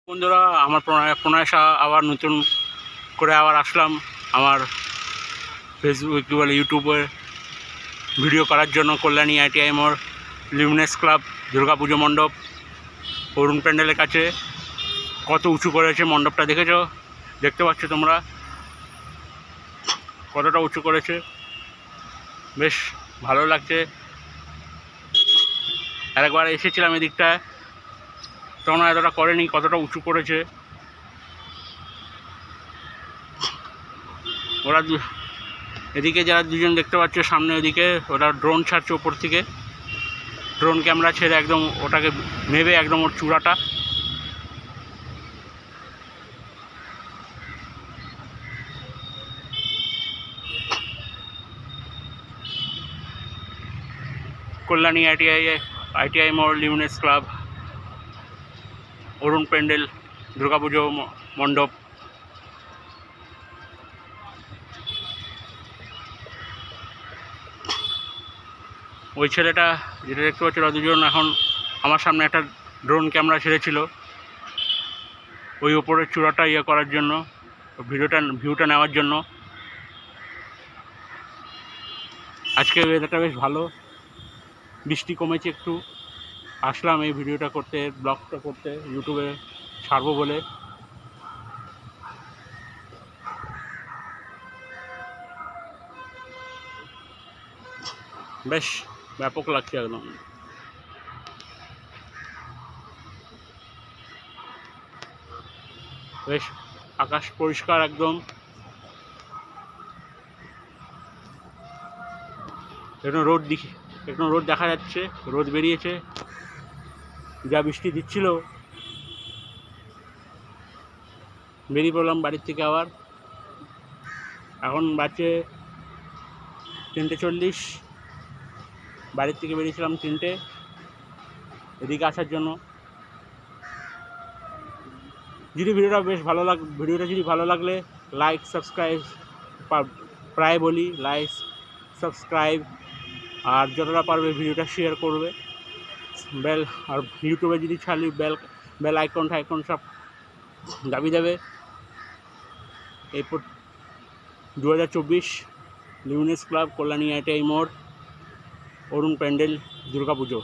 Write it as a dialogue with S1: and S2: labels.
S1: বন্ধুরা, আমার প্রণয় শাহ আবার নতুন করে আসলাম আমার ফেসবুক কী বলে ইউটিউবে ভিডিও করার জন্য। কল্যাণী ITI মোড় লিউমিনেস ক্লাব দুর্গাপুজো মণ্ডপ অরুণ প্যান্ডেলের কাছে। কত উঁচু করেছে মণ্ডপটা, দেখতে পাচ্ছ তোমরা কতটা উঁচু করেছে, বেশ ভালো লাগছে। আরেকবার এসেছিলাম এদিকটায়, তখন এতটা করেনি, কতটা উঁচু করেছে। ওরা এদিকে যারা দুজন দেখতে পাচ্ছ সামনে, ওদিকে ওরা ড্রোন ছাড়ছে ওপর থেকে, ড্রোন ক্যামেরা ছেড়ে একদম ওটাকে নেবে একদম ওর চূড়াটা। কল্যাণী ITI মোড় লিউমিনেস ক্লাব অরুণ প্যান্ডেল দুর্গাপুজো মণ্ডপ। ওই ছেলেটা যেটা দেখতে পাচ্ছ, ওরা দুজন এখন আমার সামনে একটা ড্রোন ক্যামেরা ছেড়েছিল ওই ওপরের চূড়াটা করার জন্য, ভিউটা নেওয়ার জন্য। আজকে ওয়েদারটা বেশ ভালো, বৃষ্টি কমেছে একটু। আসলাম এই ভিডিওটা করতে, ব্লগটা করতে, ইউটিউবে ছাড়বো বলে। বেশ ব্যাপক লাগছে একদম। বেশ আকাশ পরিষ্কার একদম। একটু রোদ দেখা যাচ্ছে, রোদ বেরিয়েছে। যা বৃষ্টি দিচ্ছিল, বেরিয়ে পড়লাম বাড়ির থেকে আবার। এখন বাজে 3:40। বাড়ির থেকে বেরিয়েছিলাম 3টে এদিকে আসার জন্য। ভিডিওটা যদি ভালো লাগলে লাইক সাবস্ক্রাইব, প্রায় বলি লাইক সাবস্ক্রাইব, আর যতটা পারবে ভিডিওটা শেয়ার করবে। আর ইউটিউবে যদি ছাড়লে বেল আইকন সব দাবি দেবে। এরপর 2024 লিউমিনেস ক্লাব কল্যাণী ITI মোড় অরুণ প্যান্ডেল দুর্গাপুজো।